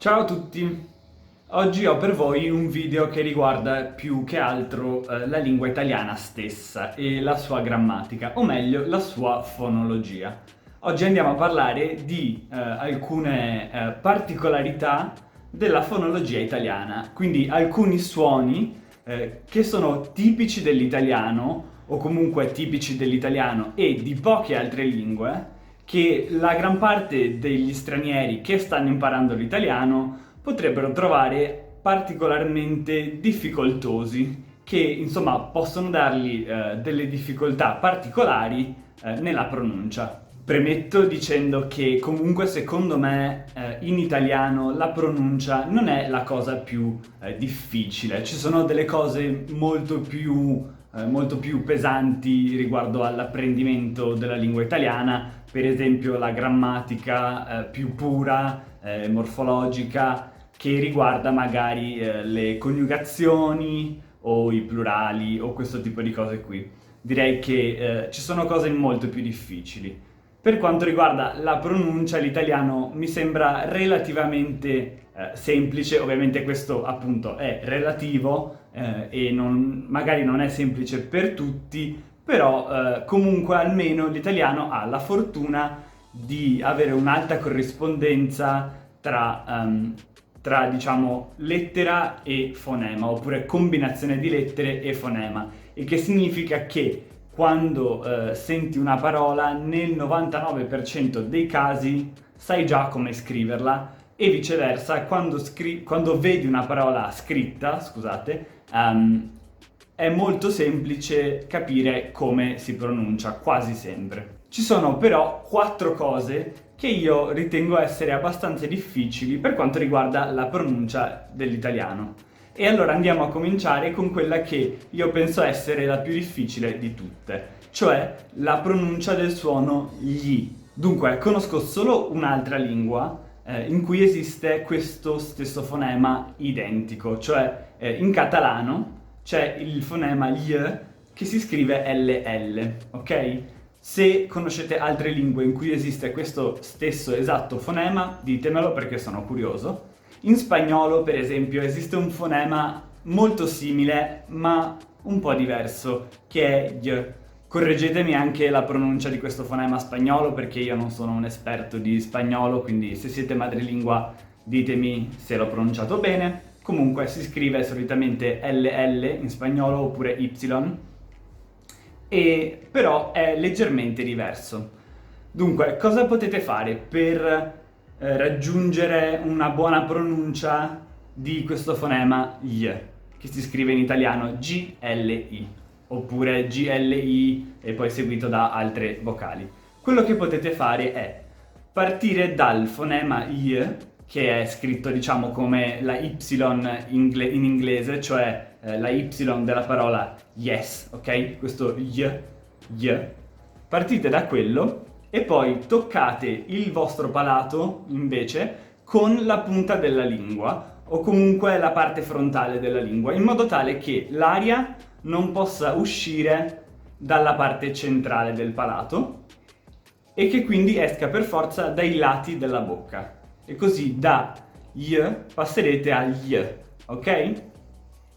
Ciao a tutti! Oggi ho per voi un video che riguarda più che altro la lingua italiana stessa e la sua grammatica, o meglio la sua fonologia. Oggi andiamo a parlare di alcune particolarità della fonologia italiana, quindi alcuni suoni che sono tipici dell'italiano o comunque tipici dell'italiano e di poche altre lingue che la gran parte degli stranieri che stanno imparando l'italiano potrebbero trovare particolarmente difficoltosi, che insomma possono dargli delle difficoltà particolari nella pronuncia. Premetto dicendo che comunque secondo me in italiano la pronuncia non è la cosa più difficile, ci sono delle cose molto più pesanti riguardo all'apprendimento della lingua italiana, per esempio la grammatica più pura, morfologica, che riguarda magari le coniugazioni o i plurali o questo tipo di cose qui. Direi che ci sono cose molto più difficili. Per quanto riguarda la pronuncia, l'italiano mi sembra relativamente semplice, ovviamente questo appunto è relativo e magari non è semplice per tutti, però comunque almeno l'italiano ha la fortuna di avere un'alta corrispondenza tra diciamo lettera e fonema, oppure combinazione di lettere e fonema, il che significa che quando senti una parola nel 99% dei casi sai già come scriverla e viceversa quando vedi una parola scritta, scusate, è molto semplice capire come si pronuncia, quasi sempre. Ci sono però 4 cose che io ritengo essere abbastanza difficili per quanto riguarda la pronuncia dell'italiano. E allora andiamo a cominciare con quella che io penso essere la più difficile di tutte, cioè la pronuncia del suono gli. Dunque, conosco solo un'altra lingua in cui esiste questo stesso fonema identico, cioè in catalano c'è il fonema gli che si scrive LL, ok? Se conoscete altre lingue in cui esiste questo stesso esatto fonema, ditemelo perché sono curioso. In spagnolo, per esempio, esiste un fonema molto simile, ma un po' diverso, che è y. Correggetemi anche la pronuncia di questo fonema spagnolo, perché io non sono un esperto di spagnolo, quindi se siete madrelingua ditemi se l'ho pronunciato bene. Comunque si scrive solitamente LL in spagnolo oppure Y, e però è leggermente diverso. Dunque, cosa potete fare per raggiungere una buona pronuncia di questo fonema y, che si scrive in italiano GLI, oppure GLI e poi seguito da altre vocali? Quello che potete fare è partire dal fonema y, che è scritto diciamo come la Y in inglese, cioè la Y della parola yes, ok? Questo y. Partite da quello e poi toccate il vostro palato invece con la punta della lingua o comunque la parte frontale della lingua, in modo tale che l'aria non possa uscire dalla parte centrale del palato e che quindi esca per forza dai lati della bocca. E così da y passerete a y, ok?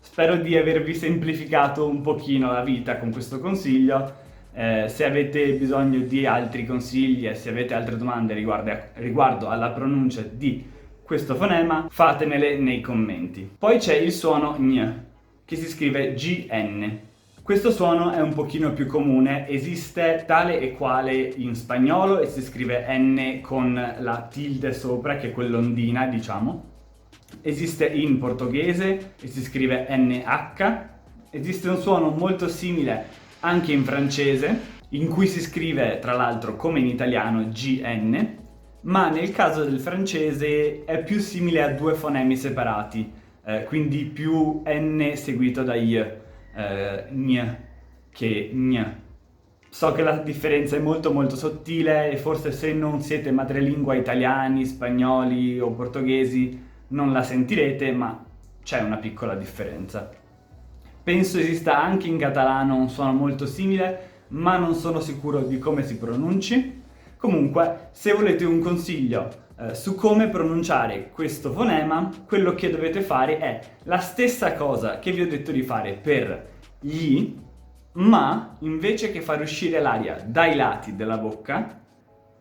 Spero di avervi semplificato un pochino la vita con questo consiglio. Se avete bisogno di altri consigli e se avete altre domande riguardo alla pronuncia di questo fonema, fatemele nei commenti. Poi c'è il suono gn, che si scrive gn. Questo suono è un pochino più comune, esiste tale e quale in spagnolo e si scrive n con la tilde sopra, che è quell'ondina, diciamo. Esiste in portoghese e si scrive nh. Esiste un suono molto simile anche in francese, in cui si scrive tra l'altro come in italiano gn, ma nel caso del francese è più simile a 2 fonemi separati, quindi più n seguito da y, gn, che gn. So che la differenza è molto sottile e forse se non siete madrelingua italiani, spagnoli o portoghesi non la sentirete, ma c'è una piccola differenza. Penso esista anche in catalano un suono molto simile, ma non sono sicuro di come si pronunci. Comunque, se volete un consiglio su come pronunciare questo fonema, quello che dovete fare è la stessa cosa che vi ho detto di fare per gli, ma invece che far uscire l'aria dai lati della bocca,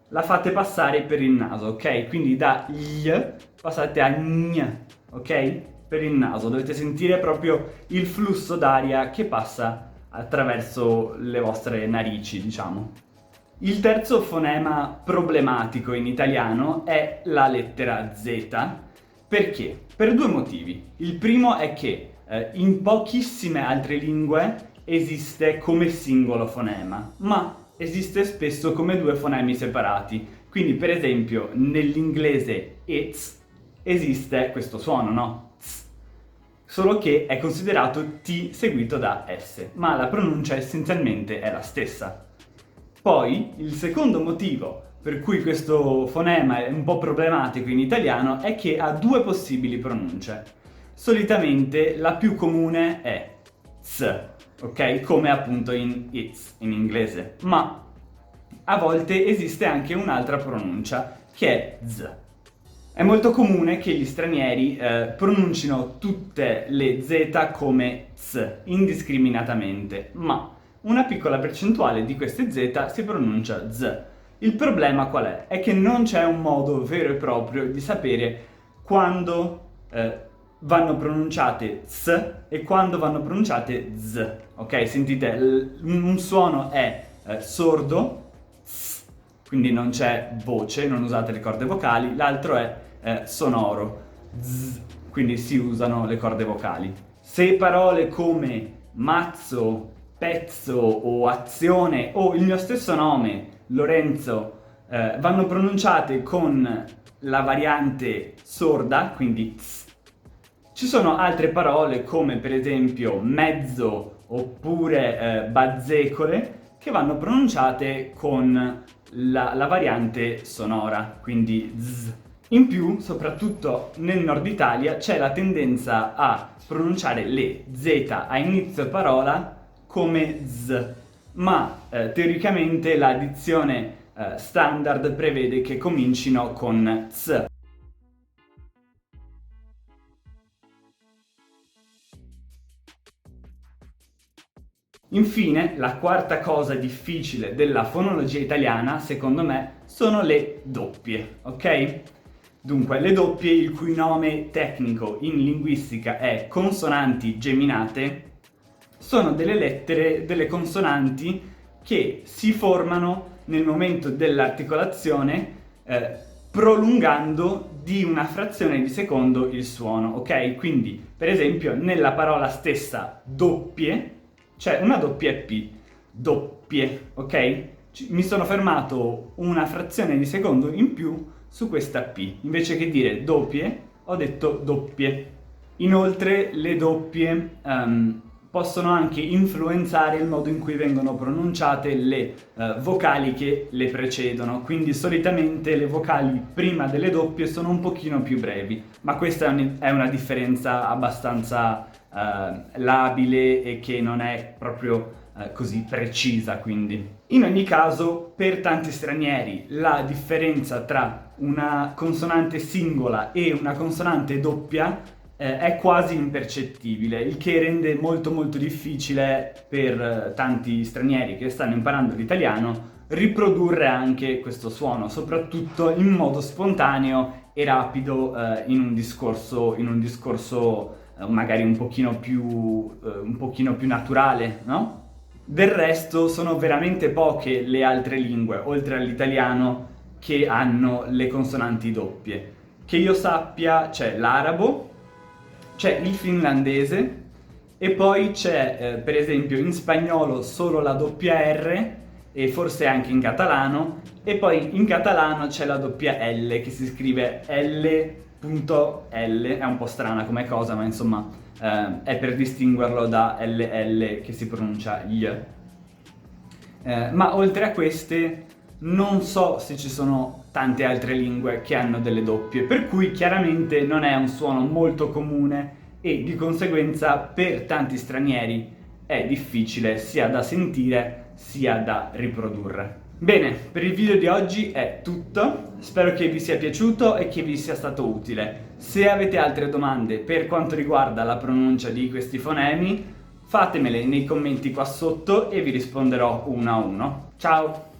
la fate passare per il naso, ok? Quindi da gli passate a gn, ok? Per il naso, dovete sentire proprio il flusso d'aria che passa attraverso le vostre narici, diciamo. Il terzo fonema problematico in italiano è la lettera Z. Perché? Per due motivi. Il primo è che in pochissime altre lingue esiste come singolo fonema, ma esiste spesso come due fonemi separati. Quindi, per esempio, nell'inglese it's esiste questo suono, no? Ts. Solo che è considerato T seguito da S, ma la pronuncia essenzialmente è la stessa. Poi, il secondo motivo per cui questo fonema è un po' problematico in italiano è che ha due possibili pronunce. Solitamente la più comune è s, ok? Come appunto in it's in inglese, ma a volte esiste anche un'altra pronuncia che è z. È molto comune che gli stranieri pronuncino tutte le z come z indiscriminatamente, ma una piccola percentuale di queste z si pronuncia z. Il problema qual è? È che non c'è un modo vero e proprio di sapere quando vanno pronunciate s e quando vanno pronunciate z. Ok? Sentite, un suono è sordo, s, quindi non c'è voce, non usate le corde vocali, l'altro è sonoro, z, quindi si usano le corde vocali. Se parole come mazzo, pezzo o azione o il mio stesso nome, Lorenzo, vanno pronunciate con la variante sorda, quindi ts, ci sono altre parole come per esempio mezzo oppure bazzecole che vanno pronunciate con la variante sonora, quindi z. In più, soprattutto nel nord Italia, c'è la tendenza a pronunciare le z a inizio parola come z, ma teoricamente la dizione standard prevede che comincino con z. Infine, la quarta cosa difficile della fonologia italiana, secondo me, sono le doppie, ok? Dunque, le doppie, il cui nome tecnico in linguistica è consonanti geminate, sono delle lettere, delle consonanti che si formano nel momento dell'articolazione prolungando di una frazione di secondo il suono, ok? Quindi, per esempio, nella parola stessa doppie c'è una doppia P, doppie, ok? Mi sono fermato una frazione di secondo in più su questa P. Invece che dire doppie, ho detto doppie. Inoltre le doppie possono anche influenzare il modo in cui vengono pronunciate le vocali che le precedono, quindi solitamente le vocali prima delle doppie sono un pochino più brevi, ma questa è una differenza abbastanza labile e che non è proprio così precisa, quindi. In ogni caso, per tanti stranieri la differenza tra una consonante singola e una consonante doppia è quasi impercettibile, il che rende molto molto difficile per tanti stranieri che stanno imparando l'italiano riprodurre anche questo suono, soprattutto in modo spontaneo e rapido in un discorso magari un pochino più naturale, no? Del resto sono veramente poche le altre lingue, oltre all'italiano, che hanno le consonanti doppie. Che io sappia c'è l'arabo, c'è il finlandese e poi c'è per esempio in spagnolo solo la doppia R e forse anche in catalano, e poi in catalano c'è la doppia L che si scrive L.L, è un po' strana come cosa, ma insomma è per distinguerlo da LL che si pronuncia gli. Ma oltre a queste non so se ci sono tante altre lingue che hanno delle doppie, per cui chiaramente non è un suono molto comune e di conseguenza per tanti stranieri è difficile sia da sentire sia da riprodurre. Bene, per il video di oggi è tutto, spero che vi sia piaciuto e che vi sia stato utile. Se avete altre domande per quanto riguarda la pronuncia di questi fonemi, fatemele nei commenti qua sotto e vi risponderò uno a uno. Ciao!